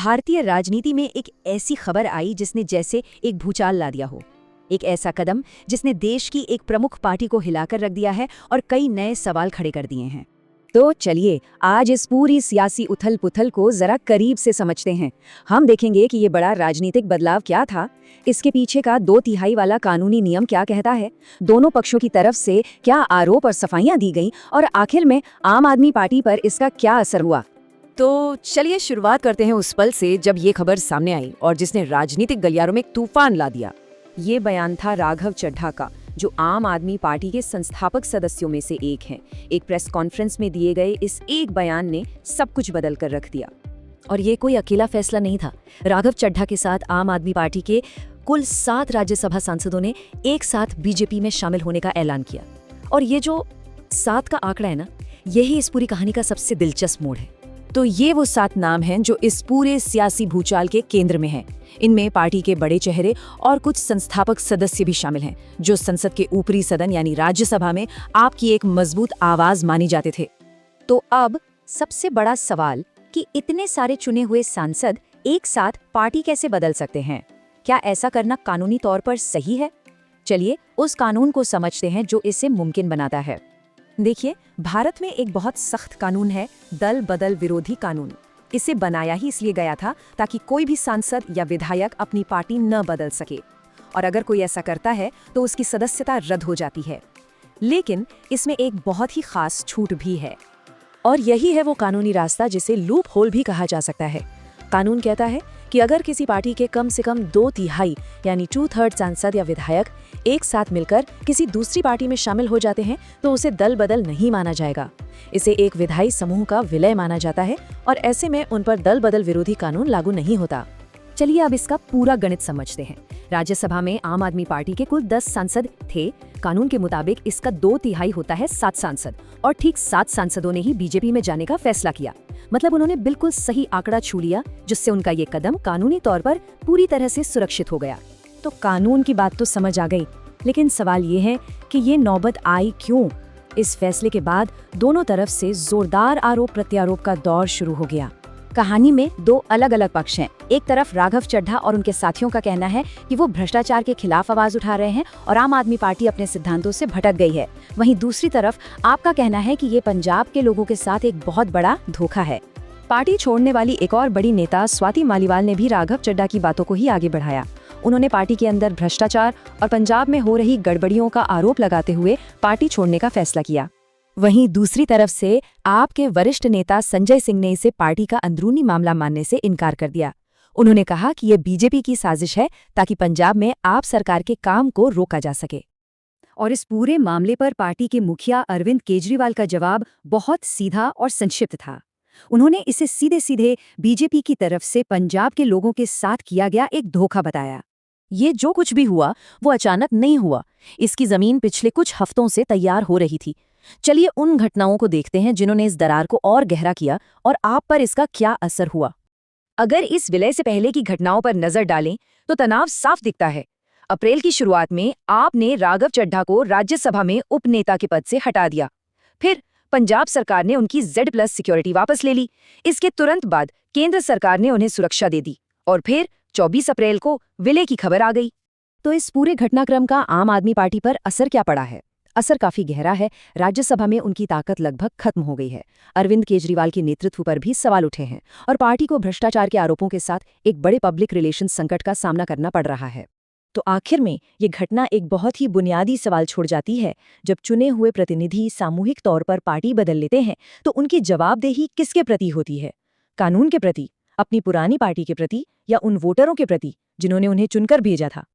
भारतीय राजनीति में एक ऐसी खबर आई जिसने जैसे एक भूचाल ला दिया हो। एक ऐसा कदम जिसने देश की एक प्रमुख पार्टी को हिलाकर रख दिया है और कई नए सवाल खड़े कर दिए हैं। तो चलिए आज इस पूरी सियासी उथल पुथल को जरा करीब से समझते हैं। हम देखेंगे कि ये बड़ा राजनीतिक बदलाव क्या था, इसके पीछे का 2/3 वाला कानूनी नियम क्या कहता है, दोनों पक्षों की तरफ से क्या आरोप और सफाइयां दी गईं और आखिर में आम आदमी पार्टी पर इसका क्या असर हुआ। तो चलिए शुरुआत करते हैं उस पल से जब ये खबर सामने आई और जिसने राजनीतिक गलियारों में एक तूफान ला दिया। ये बयान था राघव चड्ढा का, जो आम आदमी पार्टी के संस्थापक सदस्यों में से एक हैं। एक प्रेस कॉन्फ्रेंस में दिए गए इस एक बयान ने सब कुछ बदल कर रख दिया। और ये कोई अकेला फैसला नहीं था। राघव चड्ढा के साथ आम आदमी पार्टी के कुल 7 राज्यसभा सांसदों ने एक साथ बीजेपी में शामिल होने का ऐलान किया। और ये जो 7 का आंकड़ा है ना, यही इस पूरी कहानी का सबसे दिलचस्प मोड़ है। तो ये वो 7 नाम हैं जो इस पूरे सियासी भूचाल के केंद्र में हैं। इनमें पार्टी के बड़े चेहरे और कुछ संस्थापक सदस्य भी शामिल हैं, जो संसद के ऊपरी सदन यानी राज्यसभा में आपकी एक मजबूत आवाज मानी जाते थे। तो अब सबसे बड़ा सवाल कि इतने सारे चुने हुए सांसद एक साथ पार्टी कैसे बदल सकते हैं? क्या ऐसा करना कानूनी तौर पर सही है? चलिए उस कानून को समझते हैं जो इसे मुमकिन बनाता है। देखिए, भारत में एक बहुत सख्त कानून है, दल बदल विरोधी कानून। इसे बनाया ही इसलिए गया था ताकि कोई भी सांसद या विधायक अपनी पार्टी न बदल सके, और अगर कोई ऐसा करता है तो उसकी सदस्यता रद्द हो जाती है। लेकिन इसमें एक बहुत ही खास छूट भी है, और यही है वो कानूनी रास्ता जिसे लूप होल भी कहा जा सकता है। कानून कहता है कि अगर किसी पार्टी के कम से कम 2/3 यानी 2/3 सांसद या विधायक एक साथ मिलकर किसी दूसरी पार्टी में शामिल हो जाते हैं तो उसे दल बदल नहीं माना जाएगा। इसे एक विधायी समूह का विलय माना जाता है और ऐसे में उन पर दल बदल विरोधी कानून लागू नहीं होता। चलिए अब इसका पूरा गणित समझते हैं। राज्यसभा में आम आदमी पार्टी के कुल 10 सांसद थे। कानून के मुताबिक इसका 2/3 होता है 7 सांसद, और ठीक 7 सांसदों ने ही बीजेपी में जाने का फैसला किया। मतलब उन्होंने बिल्कुल सही आंकड़ा छू लिया, जिससे उनका ये कदम कानूनी तौर पर पूरी तरह से सुरक्षित हो गया। तो कानून की बात तो समझ आ गई, लेकिन सवाल ये है कि ये नौबत आई क्यों? इस फैसले के बाद दोनों तरफ से जोरदार आरोप प्रत्यारोप का दौर शुरू हो गया। कहानी में 2 अलग अलग पक्ष हैं। एक तरफ राघव चड्ढा और उनके साथियों का कहना है कि वो भ्रष्टाचार के खिलाफ आवाज उठा रहे हैं और आम आदमी पार्टी अपने सिद्धांतों से भटक गई है। वहीं दूसरी तरफ आपका कहना है कि ये पंजाब के लोगों के साथ एक बहुत बड़ा धोखा है। पार्टी छोड़ने वाली एक और बड़ी नेता स्वाति मालीवाल ने भी राघव चड्ढा की बातों को ही आगे बढ़ाया। उन्होंने पार्टी के अंदर भ्रष्टाचार और पंजाब में हो रही गड़बड़ियों का आरोप लगाते हुए पार्टी छोड़ने का फैसला किया। वहीं दूसरी तरफ से आपके वरिष्ठ नेता संजय सिंह ने इसे पार्टी का अंदरूनी मामला मानने से इनकार कर दिया। उन्होंने कहा कि ये बीजेपी की साजिश है ताकि पंजाब में आप सरकार के काम को रोका जा सके। और इस पूरे मामले पर पार्टी के मुखिया अरविंद केजरीवाल का जवाब बहुत सीधा और संक्षिप्त था। उन्होंने इसे सीधे सीधे बीजेपी की तरफ से पंजाब के लोगों के साथ किया गया एक धोखा बताया। ये जो कुछ भी हुआ वो अचानक नहीं हुआ, इसकी जमीन पिछले कुछ हफ्तों से तैयार हो रही थी। चलिए उन घटनाओं को देखते हैं जिन्होंने इस दरार को और गहरा किया और आप पर इसका क्या असर हुआ। अगर इस विलय से पहले की घटनाओं पर नजर डालें तो तनाव साफ दिखता है। अप्रैल की शुरुआत में आपने राघव चड्ढा को राज्यसभा में उपनेता के पद से हटा दिया। फिर पंजाब सरकार ने उनकी Z+ सिक्योरिटी वापस ले ली। इसके तुरंत बाद केंद्र सरकार ने उन्हें सुरक्षा दे दी और फिर 24 अप्रैल को विलय की खबर आ गई। तो इस पूरे घटनाक्रम का आम आदमी पार्टी पर असर क्या पड़ा है? असर काफी गहरा है। राज्यसभा में उनकी ताकत लगभग खत्म हो गई है। अरविंद केजरीवाल के नेतृत्व पर भी सवाल उठे हैं और पार्टी को भ्रष्टाचार के आरोपों के साथ एक बड़े पब्लिक रिलेशन संकट का सामना करना पड़ रहा है। तो आखिर में ये घटना एक बहुत ही बुनियादी सवाल छोड़ जाती है। जब चुने हुए प्रतिनिधि सामूहिक तौर पर पार्टी बदल लेते हैं तो उनकी जवाबदेही किसके प्रति होती है? कानून के प्रति, अपनी पुरानी पार्टी के प्रति, या उन वोटरों के प्रति जिन्होंने उन्हें चुनकर भेजा था?